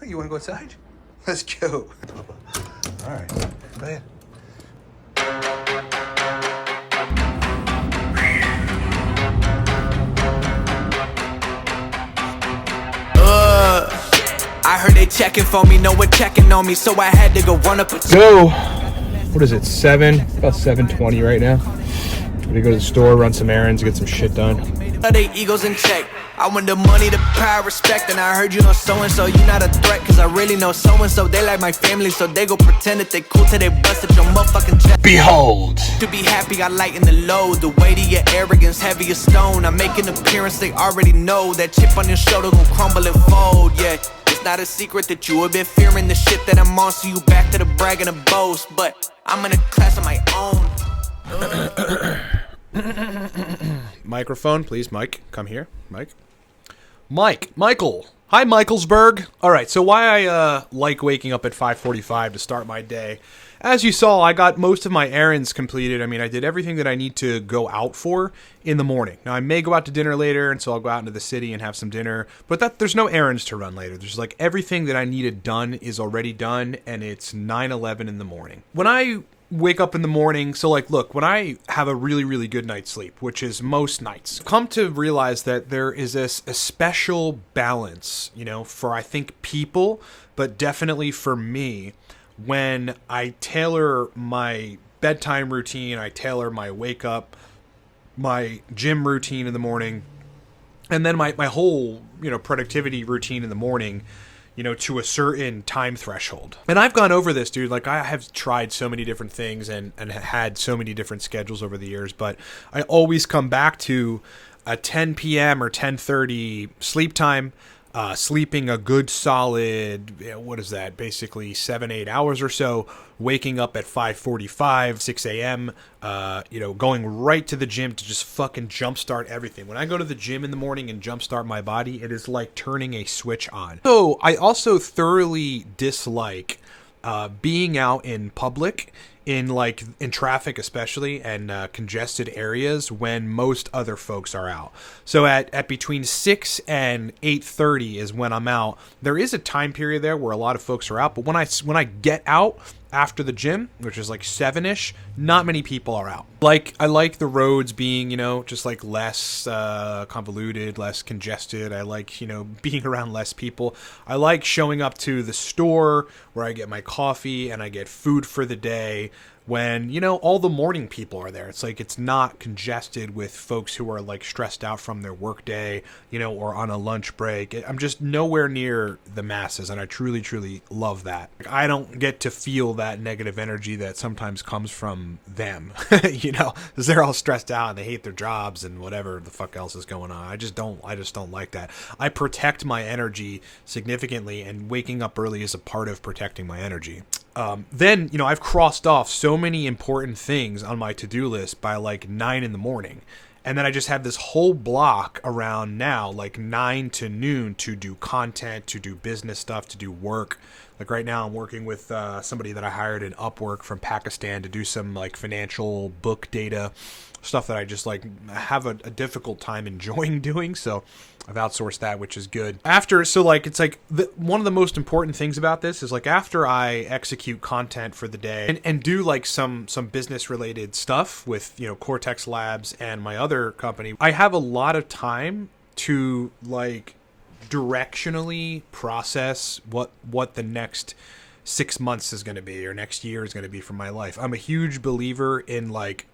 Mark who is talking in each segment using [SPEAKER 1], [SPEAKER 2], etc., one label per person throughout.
[SPEAKER 1] You want to go outside? Let's go. All right, go ahead.
[SPEAKER 2] I heard they checking for me, no one checking on me, so I had to go run up a
[SPEAKER 3] Go. What is it? About 7:20 right now. I'm gonna go to the store, run some errands, get some shit done.
[SPEAKER 2] They egos in check. I want the money, the power, respect, and I heard you know so-and-so. You not a threat, cause I really know so-and-so. They like my family, so they go pretend that they cool till they bust at your motherfucking chest.
[SPEAKER 3] Behold.
[SPEAKER 2] To be happy, I lighten the load. The weight of your arrogance, heavy as stone. I make an appearance, they already know. That chip on your shoulder gon' crumble and fold, yeah. It's not a secret that you have been fearing the shit that I'm on, so you back to the brag and the boast. But I'm in a class of my own.
[SPEAKER 3] Microphone, please. Mike, come here. Michael. Hi, Michaelsburg. All right, so why I like waking up at 5:45 to start my day. As you saw, I got most of my errands completed. I mean, I did everything that I need to go out for in the morning. Now, I may go out to dinner later, and so I'll go out into the city and have some dinner. But there's no errands to run later. There's like everything that I needed done is already done, and it's 9:11 in the morning. When I wake up in the morning, so like, look, when I have a really, really good night's sleep, which is most nights, come to realize that there is a special balance, you know, for I think people, but definitely for me, when I tailor my bedtime routine, I tailor my wake up, my gym routine in the morning, and then my whole, you know, productivity routine in the morning, you know, to a certain time threshold. And I've gone over this, dude. Like, I have tried so many different things and had so many different schedules over the years, but I always come back to a 10 p.m. or 10:30 sleep time, sleeping a good solid, what is that, basically 7-8 hours or so, waking up at 5:45, 6 a.m., you know, going right to the gym to just fucking jumpstart everything. When I go to the gym in the morning and jumpstart my body, it is like turning a switch on. So I also thoroughly dislike being out in public, in traffic especially, and congested areas when most other folks are out. So at between 6 and 8:30 is when I'm out. There is a time period there where a lot of folks are out, but when I get out after the gym, which is like 7-ish, not many people are out. Like, I like the roads being, you know, just like less convoluted, less congested. I like, you know, being around less people. I like showing up to the store where I get my coffee and I get food for the day when, you know, all the morning people are there. It's like, it's not congested with folks who are like stressed out from their workday, you know, or on a lunch break. I'm just nowhere near the masses, and I truly, truly love that. I don't get to feel that negative energy that sometimes comes from them, you know, because they're all stressed out and they hate their jobs and whatever the fuck else is going on. I just don't like that. I protect my energy significantly, and waking up early is a part of protecting my energy. Then, you know, I've crossed off so many important things on my to-do list by like 9 in the morning. And then I just have this whole block around now, like 9 to noon, to do content, to do business stuff, to do work. Like right now I'm working with somebody that I hired in Upwork from Pakistan to do some like financial book data stuff that I just like have a difficult time enjoying doing. So I've outsourced that, which is good. It's like one of the most important things about this is like after I execute content for the day and do like some business related stuff with, you know, Cortex Labs and my other company, I have a lot of time to like directionally process what the next 6 months is going to be, or next year is going to be for my life. I'm a huge believer in like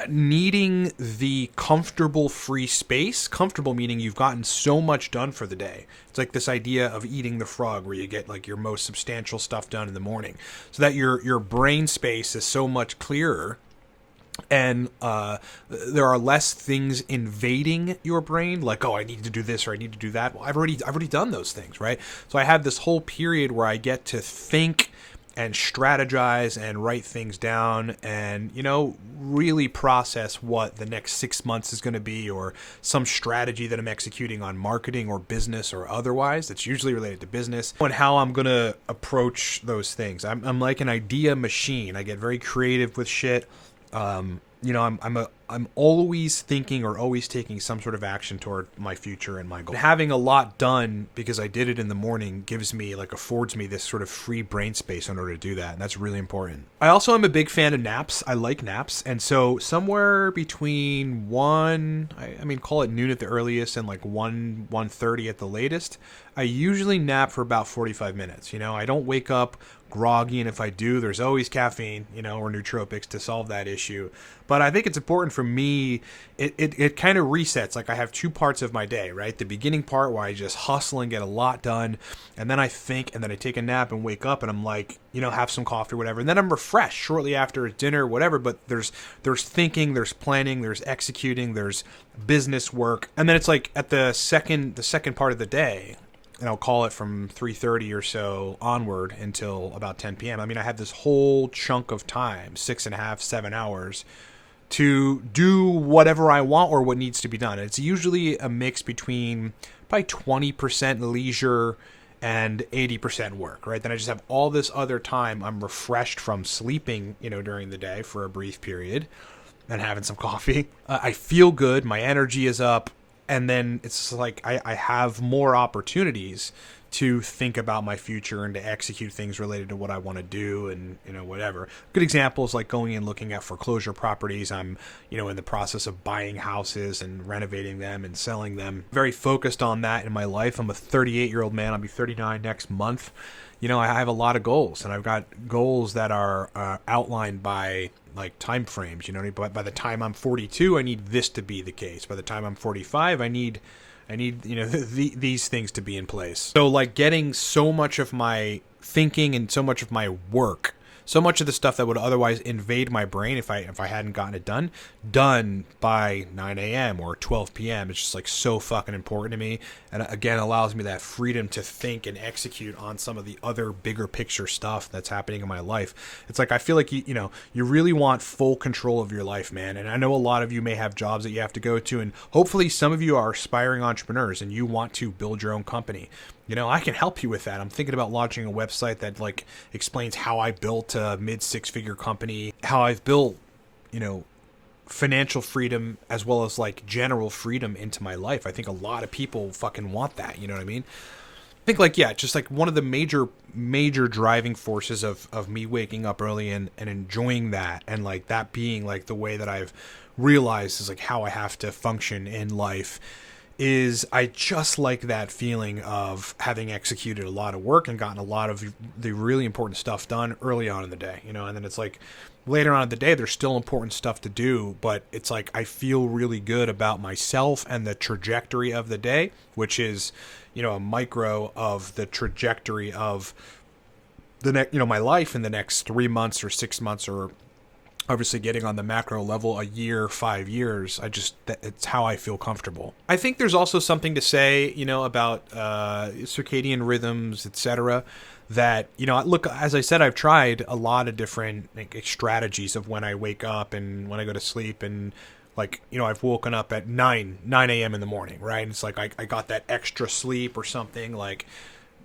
[SPEAKER 3] needing the comfortable free space. Comfortable meaning you've gotten so much done for the day. It's like this idea of eating the frog, where you get like your most substantial stuff done in the morning, so that your brain space is so much clearer, and there are less things invading your brain, like, oh, I need to do this or I need to do that. Well, I've already done those things, right? So I have this whole period where I get to think and strategize and write things down and, you know, really process what the next 6 months is going to be, or some strategy that I'm executing on marketing or business or otherwise that's usually related to business, and how I'm going to approach those things. I'm like an idea machine. I get very creative with shit. You know, I'm always thinking or always taking some sort of action toward my future and my goal. Having a lot done because I did it in the morning affords me this sort of free brain space in order to do that. And that's really important. I also am a big fan of naps. I like naps. And so somewhere between call it noon at the earliest and like 1:30 at the latest, I usually nap for about 45 minutes. I don't wake up groggy, and if I do, there's always caffeine, or nootropics to solve that issue. But I think it's important for me, it kind of resets. Like I have two parts of my day, right? The beginning part where I just hustle and get a lot done, and then I think, and then I take a nap and wake up and I'm like, have some coffee or whatever, and then I'm refreshed shortly after dinner, whatever. But there's thinking, there's planning, there's executing, there's business work, and then it's like at the second part of the day, and I'll call it from 3:30 or so onward until about 10 p.m. I have this whole chunk of time, 6.5, 7 hours, to do whatever I want or what needs to be done. It's usually a mix between probably 20% leisure and 80% work, right? Then I just have all this other time. I'm refreshed from sleeping, during the day for a brief period and having some coffee. I feel good. My energy is up. And then it's like I have more opportunities to think about my future and to execute things related to what I want to do and, whatever. Good example is like going and looking at foreclosure properties. I'm, in the process of buying houses and renovating them and selling them. Very focused on that in my life. I'm a 38-year-old man. I'll be 39 next month. I have a lot of goals, and I've got goals that are outlined by like time frames, but by the time I'm 42, I need this to be the case. By the time I'm 45, I need these things to be in place. So like getting so much of my thinking and so much of my work, so much of the stuff that would otherwise invade my brain if I hadn't gotten it done by 9 a.m. or 12 p.m. It's just like so fucking important to me. And again, allows me that freedom to think and execute on some of the other bigger picture stuff that's happening in my life. It's like I feel like you really want full control of your life, man. And I know a lot of you may have jobs that you have to go to, and hopefully some of you are aspiring entrepreneurs and you want to build your own company. I can help you with that. I'm thinking about launching a website that like explains how I built a mid-6-figure company, how I've built, financial freedom as well as like general freedom into my life. I think a lot of people fucking want that. You know what I mean? I think like, yeah, just like one of the major driving forces of me waking up early and enjoying that, and like that being like the way that I've realized is like how I have to function in life, is I just like that feeling of having executed a lot of work and gotten a lot of the really important stuff done early on in the day, and then it's like later on in the day, there's still important stuff to do, but it's like I feel really good about myself and the trajectory of the day, which is, a micro of the trajectory of the next, my life in the next 3 months or 6 months, or obviously getting on the macro level, a year, 5 years. It's how I feel comfortable. I think there's also something to say, about circadian rhythms, etc. That, look, as I said, I've tried a lot of different strategies of when I wake up and when I go to sleep, and like, I've woken up at 9 a.m. in the morning, right? And it's like I got that extra sleep or something, like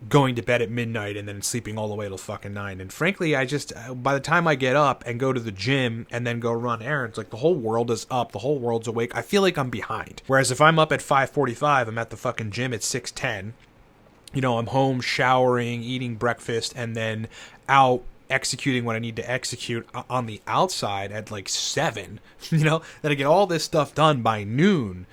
[SPEAKER 3] going to bed at midnight and then sleeping all the way till fucking 9. And frankly, by the time I get up and go to the gym and then go run errands, like the whole world is up, the whole world's awake. I feel like I'm behind. Whereas if I'm up at 5:45, I'm at the fucking gym at 6:10. I'm home showering, eating breakfast, and then out executing what I need to execute on the outside at like 7, then I get all this stuff done by noon.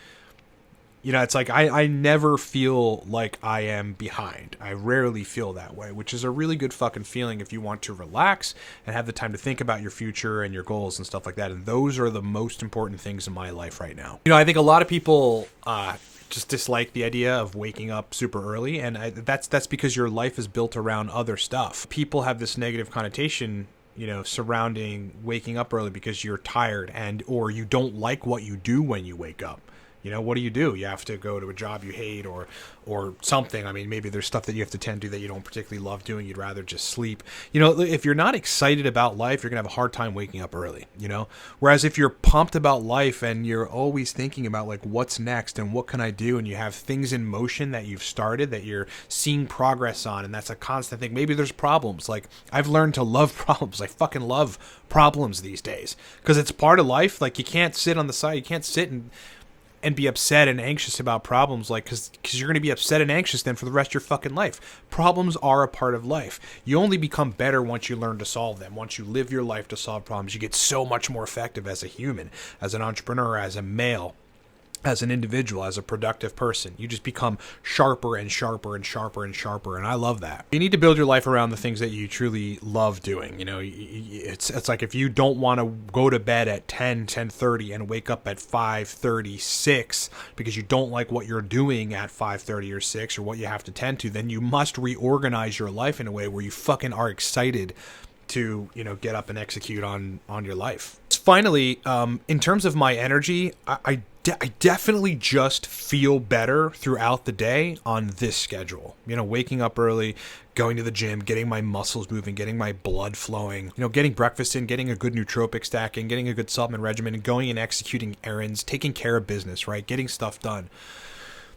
[SPEAKER 3] It's like I never feel like I am behind. I rarely feel that way, which is a really good fucking feeling if you want to relax and have the time to think about your future and your goals and stuff like that. And those are the most important things in my life right now. I think a lot of people just dislike the idea of waking up super early, and that's because your life is built around other stuff. People have this negative connotation, surrounding waking up early because you're tired or you don't like what you do when you wake up. You know, what do? You have to go to a job you hate or something. I mean, maybe there's stuff that you have to tend to that you don't particularly love doing. You'd rather just sleep. You know, if you're not excited about life, you're going to have a hard time waking up early, you know? Whereas if you're pumped about life and you're always thinking about like what's next and what can I do, and you have things in motion that you've started that you're seeing progress on, and that's a constant thing. Maybe there's problems. Like, I've learned to love problems. I fucking love problems these days because it's part of life. Like, you can't sit on the side. You can't sit and be upset and anxious about problems, like, because you're going to be upset and anxious then for the rest of your fucking life. Problems are a part of life. You only become better once you learn to solve them. Once you live your life to solve problems, you get so much more effective as a human, as an entrepreneur, as a male, as an individual, as a productive person. You just become sharper and sharper and sharper and sharper, and I love that. You need to build your life around the things that you truly love doing. You know, it's like if you don't want to go to bed at 10:30 and wake up at 5:36 because you don't like what you're doing at 5:30 or 6 or what you have to tend to, then you must reorganize your life in a way where you fucking are excited to, you know, get up and execute on your life. Finally, in terms of my energy, I definitely just feel better throughout the day on this schedule. You know, waking up early, going to the gym, getting my muscles moving, getting my blood flowing, you know, getting breakfast in, getting a good nootropic stack in, getting a good supplement regimen, and going and executing errands, taking care of business, right? Getting stuff done.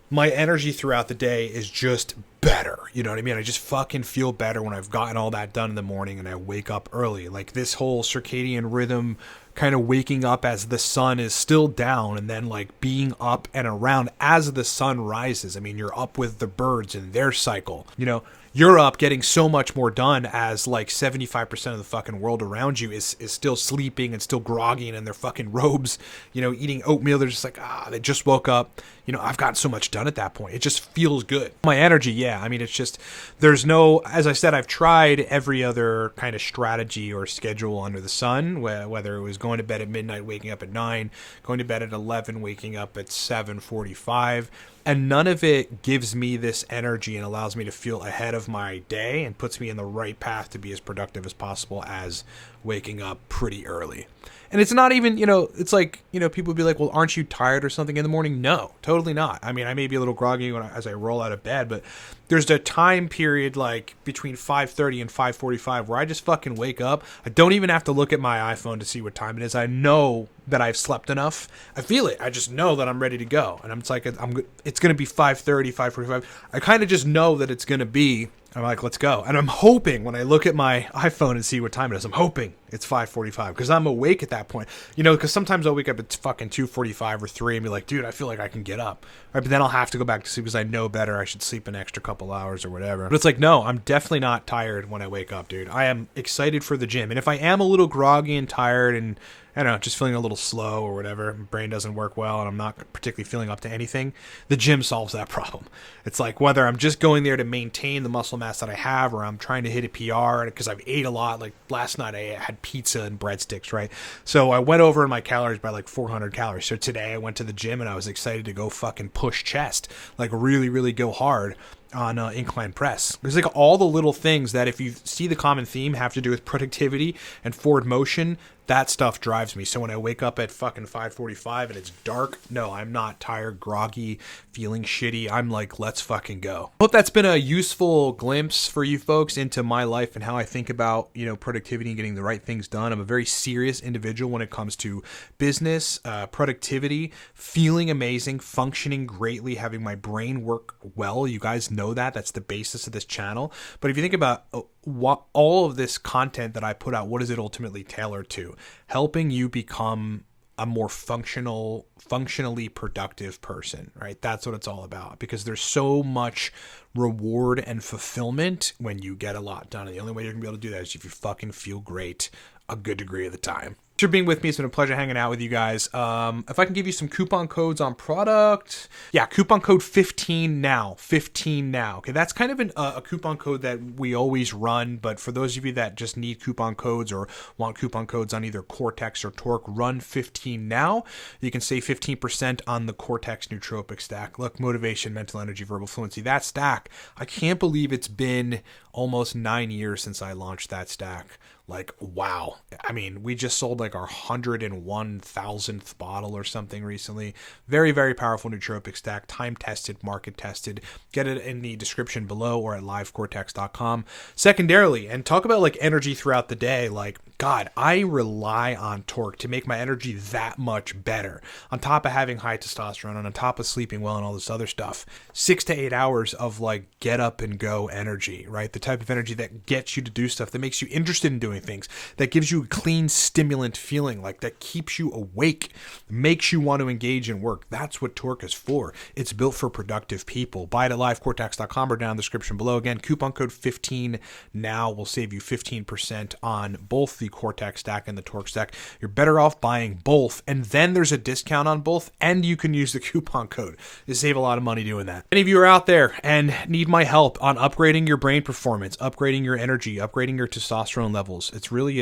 [SPEAKER 3] My energy throughout the day is just better. You know what I mean? I just fucking feel better when I've gotten all that done in the morning and I wake up early. Like, this whole circadian rhythm, kind of waking up as the sun is still down and then like being up and around as the sun rises. I mean, you're up with the birds and their cycle. You know, you're up getting so much more done as like 75% of the fucking world around you is still sleeping and still groggy and in their fucking robes, you know, eating oatmeal. They're just like, they just woke up. You know, I've gotten so much done at that point. It just feels good. My energy, yeah. I mean, it's just, there's no, as I said, I've tried every other kind of strategy or schedule under the sun, whether it was going to bed at midnight, waking up at 9, going to bed at 11, waking up at 7:45. And none of it gives me this energy and allows me to feel ahead of my day and puts me in the right path to be as productive as possible as waking up pretty early. And it's not even, you know, it's like, you know, people would be like, well, aren't you tired or something in the morning? No, totally not. I mean, I may be a little groggy as I roll out of bed, but there's a time period like between 5:30 and 5:45 where I just fucking wake up. I don't even have to look at my iPhone to see what time it is. I know that I've slept enough. I feel it. I just know that I'm ready to go. And it's like, it's going to be 5:30, 5:45. I kind of just know that it's going to be. I'm like, let's go. And I'm hoping when I look at my iPhone and see what time it is, I'm hoping it's 5:45 because I'm awake at that point. You know, because sometimes I'll wake up at fucking 2:45 or 3 and be like, dude, I feel like I can get up. Right? But then I'll have to go back to sleep because I know better. I should sleep an extra couple hours or whatever. But it's like, no, I'm definitely not tired when I wake up, dude. I am excited for the gym. And if I am a little groggy and tired and, I don't know, just feeling a little slow or whatever, my brain doesn't work well and I'm not particularly feeling up to anything, the gym solves that problem. It's like whether I'm just going there to maintain the muscle mass that I have or I'm trying to hit a PR because I've ate a lot. Like last night I had pizza and breadsticks, right? So I went over in my calories by like 400 calories. So today I went to the gym and I was excited to go fucking push chest, like really, really go hard on incline press. There's like all the little things that if you see the common theme have to do with productivity and forward motion, that stuff drives me. So when I wake up at fucking 5:45 and it's dark, no, I'm not tired, groggy, feeling shitty. I'm like, let's fucking go. Hope that's been a useful glimpse for you folks into my life and how I think about, you know, productivity and getting the right things done. I'm a very serious individual when it comes to business, productivity, feeling amazing, functioning greatly, having my brain work well. You guys know that. That's the basis of this channel. But if you think about what all of this content that I put out, what is it ultimately tailored to? Helping you become a more functionally productive person, right? That's what it's all about, because there's so much reward and fulfillment when you get a lot done. And the only way you're gonna be able to do that is if you fucking feel great a good degree of the time. Thanks for being with me. It's been a pleasure hanging out with you guys. If I can give you some coupon codes on product. Yeah, coupon code 15 now. 15 now. Okay, that's kind of a coupon code that we always run, but for those of you that just need coupon codes or want coupon codes on either Cortex or Torque, run 15 now. You can save 15% on the Cortex Nootropic stack. Look, motivation, mental energy, verbal fluency. That stack, I can't believe it's been almost 9 years since I launched that stack. Like, wow. I mean, we just sold like our 101,000th bottle or something recently. Very, very powerful nootropic stack, time tested, market tested. Get it in the description below or at livecortex.com. Secondarily, and talk about like energy throughout the day, like, God, I rely on Torque to make my energy that much better. On top of having high testosterone and on top of sleeping well and all this other stuff, 6 to 8 hours of like get up and go energy, right? The type of energy that gets you to do stuff, that makes you interested in doing things, that gives you a clean stimulant feeling, like that keeps you awake, makes you want to engage in work. That's what Torque is for. It's built for productive people. Buy it at livecortex.com or down in the description below. Again, coupon code 15 now will save you 15% on both the Cortex stack and the Torque stack. You're better off buying both, and then there's a discount on both, and you can use the coupon code to save a lot of money doing that. Any of you are out there and need my help on upgrading your brain performance, upgrading your energy, upgrading your testosterone levels, that's really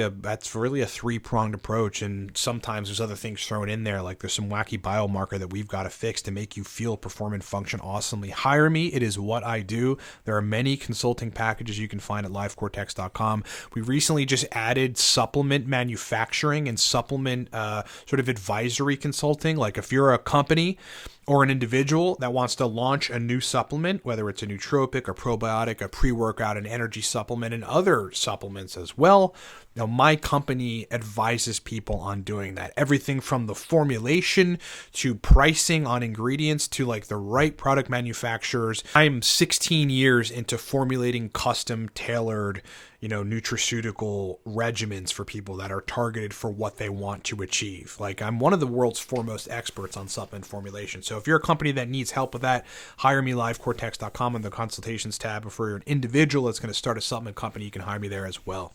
[SPEAKER 3] a three-pronged approach, and sometimes there's other things thrown in there, like there's some wacky biomarker that we've got to fix to make you feel, perform, and function awesomely. Hire me. It is what I do. There are many consulting packages you can find at livecortex.com. We recently just added supplement manufacturing and supplement sort of advisory consulting. Like if you're a company or an individual that wants to launch a new supplement, whether it's a nootropic, a probiotic, a pre-workout, an energy supplement, and other supplements as well, now my company advises people on doing that. Everything from the formulation to pricing on ingredients to like the right product manufacturers. I'm 16 years into formulating custom tailored, nutraceutical regimens for people that are targeted for what they want to achieve. Like I'm one of the world's foremost experts on supplement formulation. So if you're a company that needs help with that, hire me, livecortex.com, on the consultations tab. If you're an individual that's going to start a supplement company, you can hire me there as well.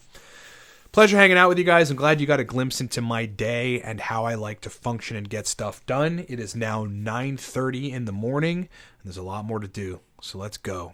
[SPEAKER 3] Pleasure hanging out with you guys. I'm glad you got a glimpse into my day and how I like to function and get stuff done. It is now 9:30 in the morning, and there's a lot more to do. So let's go.